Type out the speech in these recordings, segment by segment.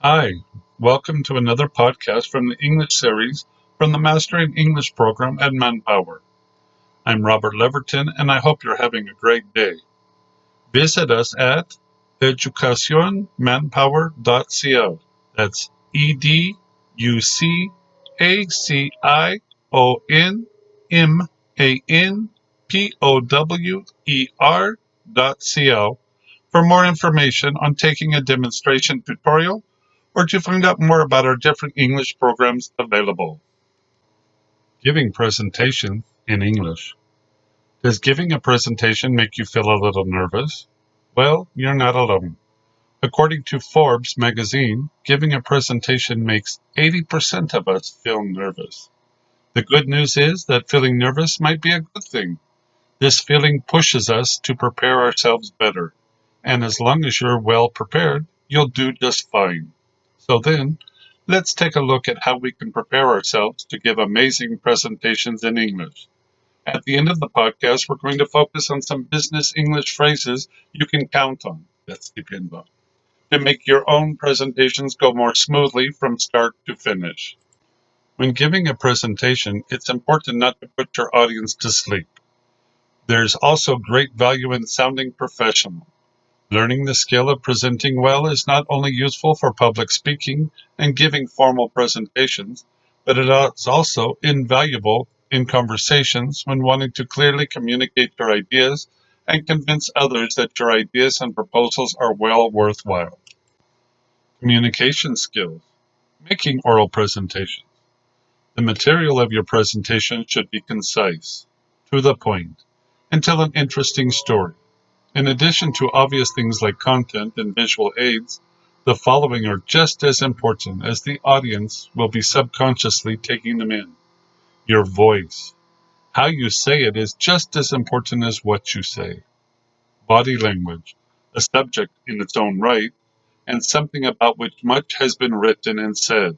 Hi, welcome to another podcast from the English series from the Mastering English program at Manpower. I'm Robert Leverton, and I hope you're having a great day. Visit us at educacionmanpower.co. That's educacionmanpower.co for more information on taking a demonstration tutorial or to find out more about our different English programs available. Giving presentations in English. Does giving a presentation make you feel a little nervous? Well, you're not alone. According to Forbes magazine, giving a presentation makes 80% of us feel nervous. The good news is that feeling nervous might be a good thing. This feeling pushes us to prepare ourselves better. And as long as you're well prepared, you'll do just fine. So then, let's take a look at how we can prepare ourselves to give amazing presentations in English. At the end of the podcast, we're going to focus on some business English phrases you can count on. That's depend on. To make your own presentations go more smoothly from start to finish. When giving a presentation, it's important not to put your audience to sleep. There's also great value in sounding professional. Learning the skill of presenting well is not only useful for public speaking and giving formal presentations, but it is also invaluable in conversations when wanting to clearly communicate your ideas and convince others that your ideas and proposals are well worthwhile. Communication skills. Making oral presentations. The material of your presentation should be concise, to the point, and tell an interesting story. In addition to obvious things like content and visual aids, the following are just as important as the audience will be subconsciously taking them in. Your voice. How you say it is just as important as what you say. Body language, a subject in its own right, and something about which much has been written and said.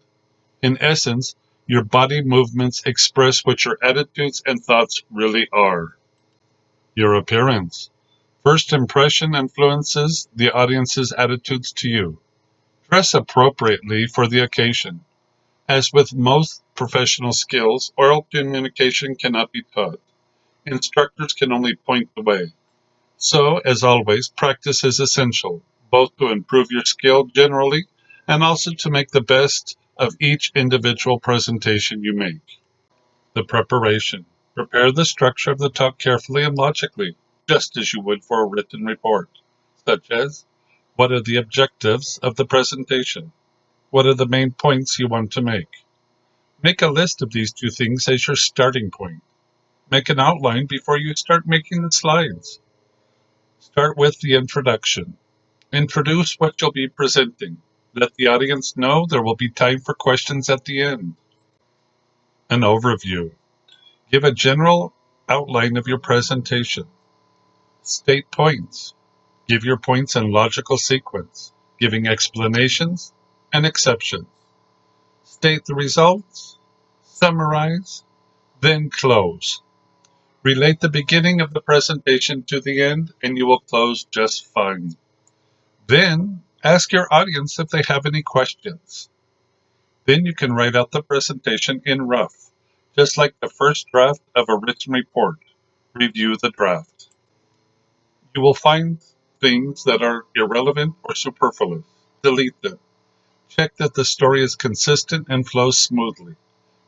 In essence, your body movements express what your attitudes and thoughts really are. Your appearance. First impression influences the audience's attitudes to you. Dress appropriately for the occasion. As with most professional skills, oral communication cannot be taught. Instructors can only point the way. So, as always, practice is essential, both to improve your skill generally and also to make the best of each individual presentation you make. The preparation. Prepare the structure of the talk carefully and logically, just as you would for a written report, such as, what are the objectives of the presentation? What are the main points you want to make? Make a list of these two things as your starting point. Make an outline before you start making the slides. Start with the introduction. Introduce what you'll be presenting. Let the audience know there will be time for questions at the end. An overview. Give a general outline of your presentation. State points. Give your points in logical sequence, giving explanations and exceptions. State the results, summarize, then close. Relate the beginning of the presentation to the end, and you will close just fine. Then ask your audience if they have any questions. Then you can write out the presentation in rough, just like the first draft of a written report. Review the draft. You will find things that are irrelevant or superfluous. Delete them. Check that the story is consistent and flows smoothly.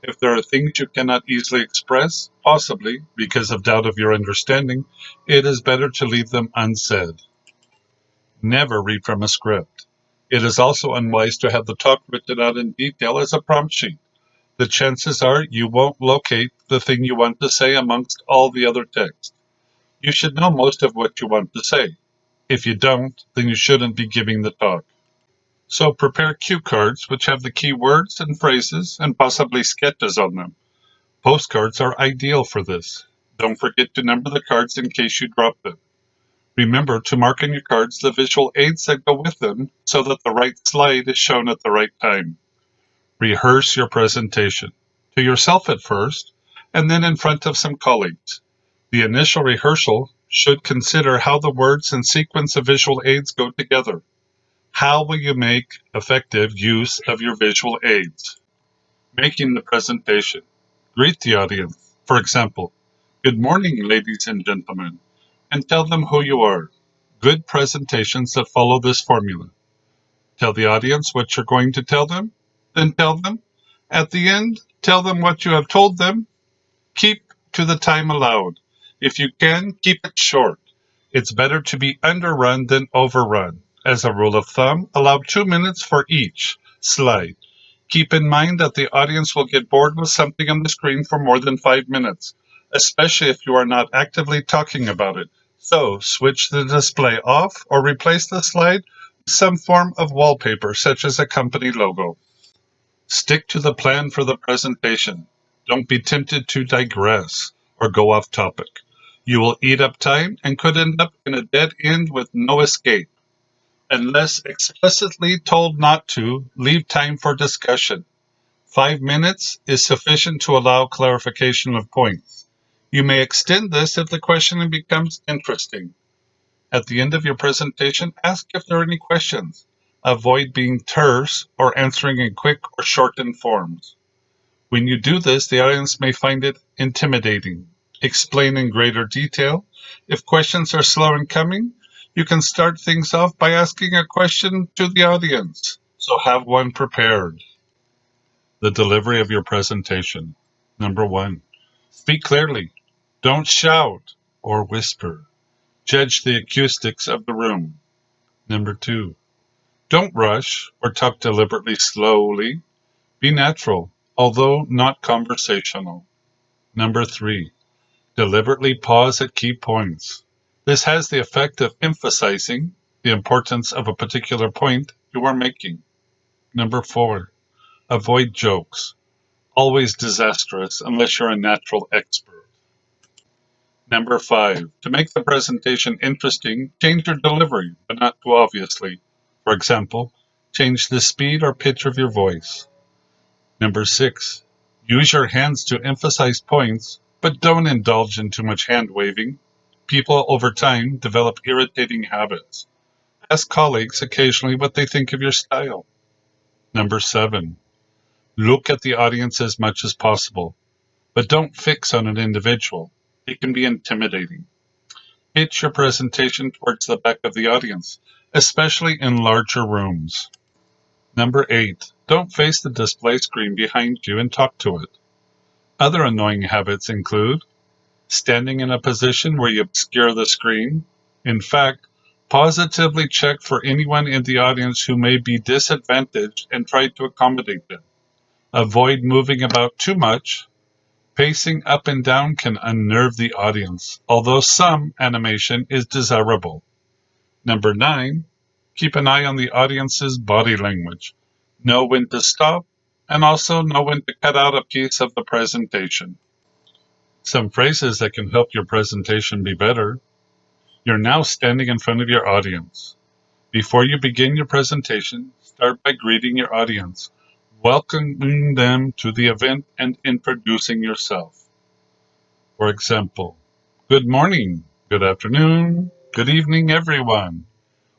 If there are things you cannot easily express, possibly because of doubt of your understanding, it is better to leave them unsaid. Never read from a script. It is also unwise to have the talk written out in detail as a prompt sheet. The chances are you won't locate the thing you want to say amongst all the other text. You should know most of what you want to say. If you don't, then you shouldn't be giving the talk. So prepare cue cards which have the key words and phrases and possibly sketches on them. Postcards are ideal for this. Don't forget to number the cards in case you drop them. Remember to mark on your cards the visual aids that go with them so that the right slide is shown at the right time. Rehearse your presentation. To yourself at first, and then in front of some colleagues. The initial rehearsal should consider how the words and sequence of visual aids go together. How will you make effective use of your visual aids? Making the presentation. Greet the audience. For example, good morning, ladies and gentlemen, and tell them who you are. Good presentations that follow this formula. Tell the audience what you're going to tell them, then tell them. At the end, tell them what you have told them. Keep to the time allowed. If you can, keep it short. It's better to be underrun than overrun. As a rule of thumb, allow 2 minutes for each slide. Keep in mind that the audience will get bored with something on the screen for more than 5 minutes, especially if you are not actively talking about it. So, switch the display off or replace the slide with some form of wallpaper, such as a company logo. Stick to the plan for the presentation. Don't be tempted to digress or go off topic. You will eat up time and could end up in a dead end with no escape. Unless explicitly told not to, leave time for discussion. 5 minutes is sufficient to allow clarification of points. You may extend this if the questioning becomes interesting. At the end of your presentation, ask if there are any questions. Avoid being terse or answering in quick or shortened forms. When you do this, the audience may find it intimidating. Explain in greater detail. If questions are slow in coming, you can start things off by asking a question to the audience. So have one prepared. The delivery of your presentation. Number 1, speak clearly. Don't shout or whisper. Judge the acoustics of the room. Number 2, don't rush or talk deliberately slowly. Be natural, although not conversational. Number 3, deliberately pause at key points. This has the effect of emphasizing the importance of a particular point you are making. Number 4, avoid jokes. Always disastrous unless you're a natural expert. Number 5, to make the presentation interesting, change your delivery, but not too obviously. For example, change the speed or pitch of your voice. Number 6, use your hands to emphasize points, but don't indulge in too much hand waving. People over time develop irritating habits. Ask colleagues occasionally what they think of your style. Number 7, look at the audience as much as possible, but don't fix on an individual. It can be intimidating. Pitch your presentation towards the back of the audience, especially in larger rooms. Number 8, don't face the display screen behind you and talk to it. Other annoying habits include standing in a position where you obscure the screen. In fact, positively check for anyone in the audience who may be disadvantaged and try to accommodate them. Avoid moving about too much. Pacing up and down can unnerve the audience, although some animation is desirable. Number 9, keep an eye on the audience's body language. Know when to stop and also know when to cut out a piece of the presentation. Some phrases that can help your presentation be better. You're now standing in front of your audience. Before you begin your presentation, start by greeting your audience, welcoming them to the event and introducing yourself. For example, good morning, good afternoon, good evening, everyone.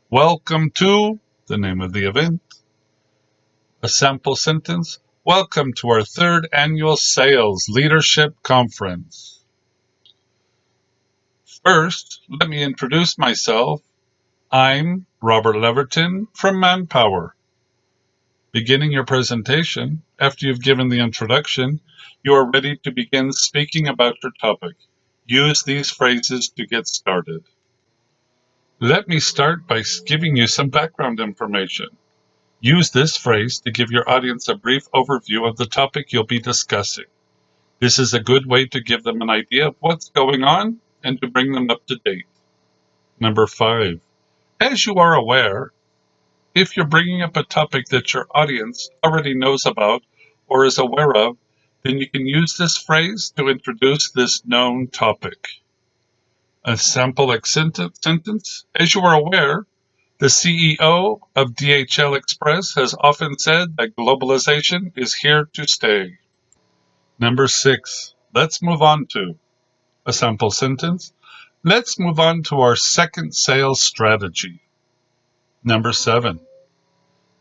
Welcome to the name of the event. A sample sentence, welcome to our 3rd annual Sales Leadership Conference. First, let me introduce myself. I'm Robert Leverton from Manpower. Beginning your presentation, after you've given the introduction, you are ready to begin speaking about your topic. Use these phrases to get started. Let me start by giving you some background information. Use this phrase to give your audience a brief overview of the topic you'll be discussing. This is a good way to give them an idea of what's going on and to bring them up to date. Number 5, as you are aware, if you're bringing up a topic that your audience already knows about or is aware of, then you can use this phrase to introduce this known topic. A sample sentence, as you are aware, the CEO of DHL Express has often said that globalization is here to stay. Number 6, let's move on to a sample sentence. Let's move on to our second sales strategy. Number 7,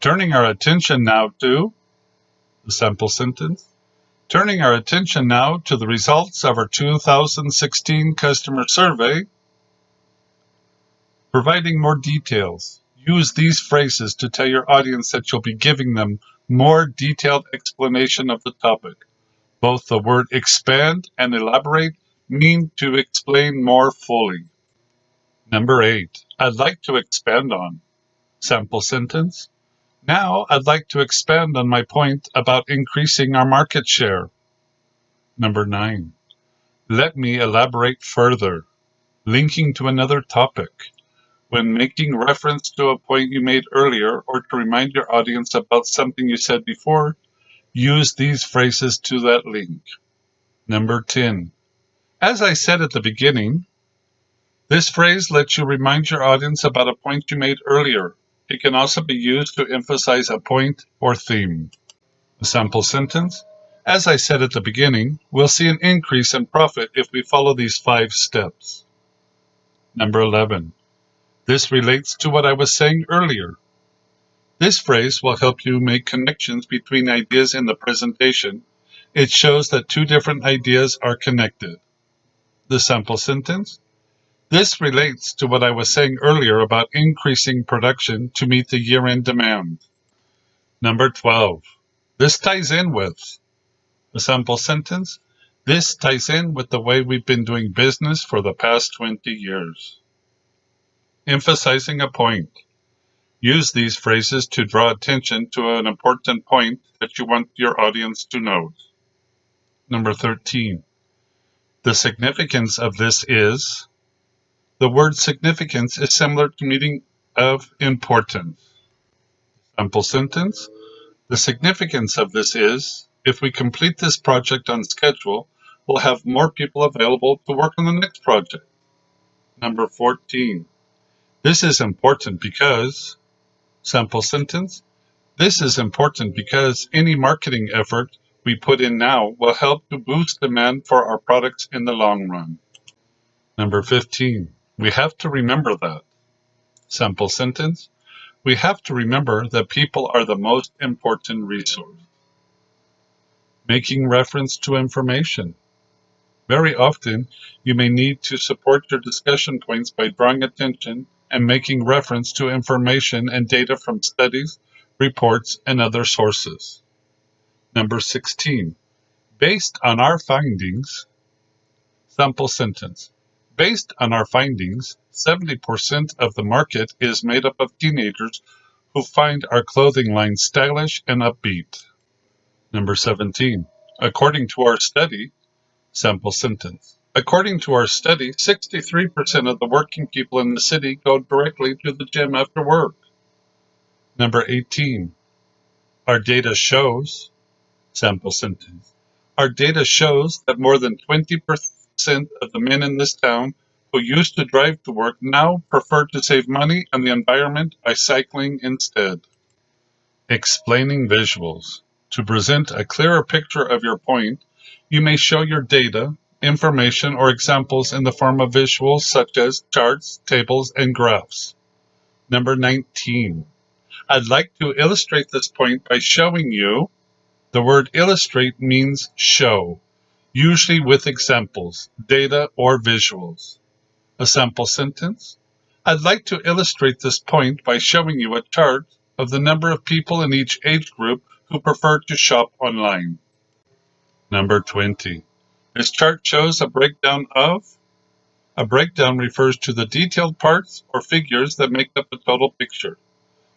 Turning our attention now to the sample sentence. Turning our attention now to the results of our 2016 customer survey. Providing more details. Use these phrases to tell your audience that you'll be giving them more detailed explanation of the topic. Both the word expand and elaborate mean to explain more fully. Number 8. I'd like to expand on. Sample sentence. Now I'd like to expand on my point about increasing our market share. Number 9. Let me elaborate further. Linking to another topic. When making reference to a point you made earlier or to remind your audience about something you said before, use these phrases to that link. Number 10. As I said at the beginning, this phrase lets you remind your audience about a point you made earlier. It can also be used to emphasize a point or theme. A sample sentence. As I said at the beginning, we'll see an increase in profit if we follow these 5 steps. Number 11. This relates to what I was saying earlier. This phrase will help you make connections between ideas in the presentation. It shows that 2 different ideas are connected. The sample sentence. This relates to what I was saying earlier about increasing production to meet the year-end demand. Number 12. This ties in with. The sample sentence. This ties in with the way we've been doing business for the past 20 years. Emphasizing a point. Use these phrases to draw attention to an important point that you want your audience to note. Number 13. The significance of this is. The word significance is similar to meaning of importance. Sample sentence. The significance of this is, if we complete this project on schedule, we'll have more people available to work on the next project. Number 14. This is important because. Sample sentence. This is important because any marketing effort we put in now will help to boost demand for our products in the long run. Number 15. We have to remember that. Sample sentence. We have to remember that people are the most important resource. Making reference to information. Very often, you may need to support your discussion points by drawing attention and making reference to information and data from studies, reports, and other sources. Number 16. Based on our findings. Sample sentence. Based on our findings, 70% of the market is made up of teenagers who find our clothing line stylish and upbeat. Number 17. According to our study, sample sentence. According to our study, 63% of the working people in the city go directly to the gym after work. Number 18. Our data shows, sample sentence. Our data shows that more than 20% of the men in this town who used to drive to work now prefer to save money and the environment by cycling instead. Explaining visuals. To present a clearer picture of your point, you may show your data, information, or examples in the form of visuals such as charts, tables, and graphs. Number 19. I'd like to illustrate this point by showing you. The word illustrate means show, usually with examples, data, or visuals. A sample sentence. I'd like to illustrate this point by showing you a chart of the number of people in each age group who prefer to shop online. Number 20. This chart shows a breakdown of. A breakdown refers to the detailed parts or figures that make up the total picture.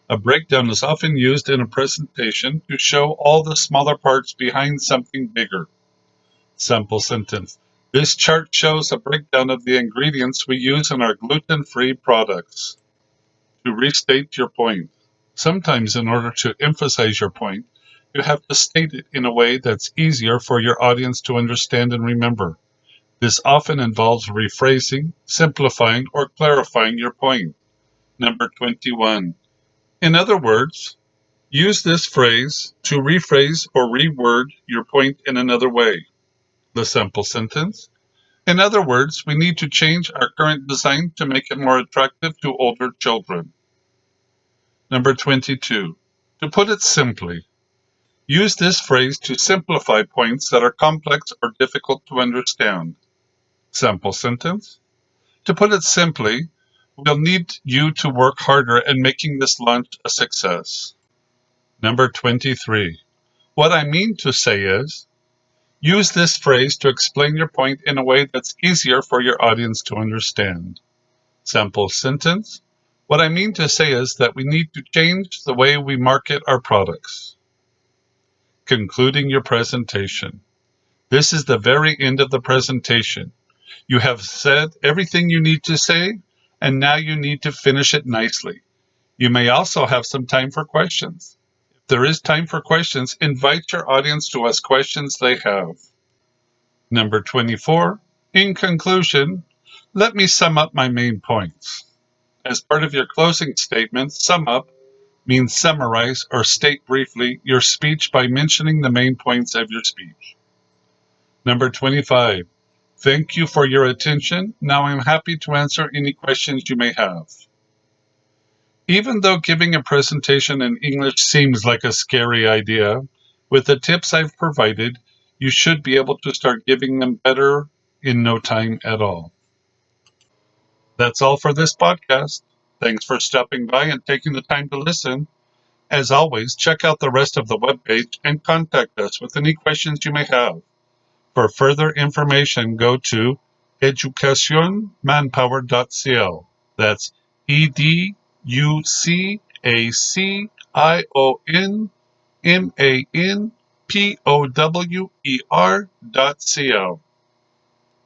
A breakdown is often used in a presentation to show all the smaller parts behind something bigger. Sample sentence. This chart shows a breakdown of the ingredients we use in our gluten-free products. To restate your point. Sometimes in order to emphasize your point, you have to state it in a way that's easier for your audience to understand and remember. This often involves rephrasing, simplifying, or clarifying your point. Number 21. In other words, use this phrase to rephrase or reword your point in another way. The sample sentence. In other words, we need to change our current design to make it more attractive to older children. Number 22. To put it simply, use this phrase to simplify points that are complex or difficult to understand. Sample sentence. To put it simply, we'll need you to work harder at making this launch a success. Number 23. What I mean to say is, use this phrase to explain your point in a way that's easier for your audience to understand. Sample sentence. What I mean to say is that we need to change the way we market our products. Concluding your presentation. This is the very end of the presentation. You have said everything you need to say, and now you need to finish it nicely. You may also have some time for questions. If there is time for questions, invite your audience to ask questions they have. Number 24. In conclusion, let me sum up my main points. As part of your closing statement, sum up means summarize or state briefly your speech by mentioning the main points of your speech. Number 25. Thank you for your attention. Now I'm happy to answer any questions you may have. Even though giving a presentation in English seems like a scary idea, with the tips I've provided, you should be able to start giving them better in no time at all. That's all for this podcast. Thanks for stopping by and taking the time to listen. As always, check out the rest of the webpage and contact us with any questions you may have. For further information, go to educacionmanpower.cl. That's educacionmanpower.cl.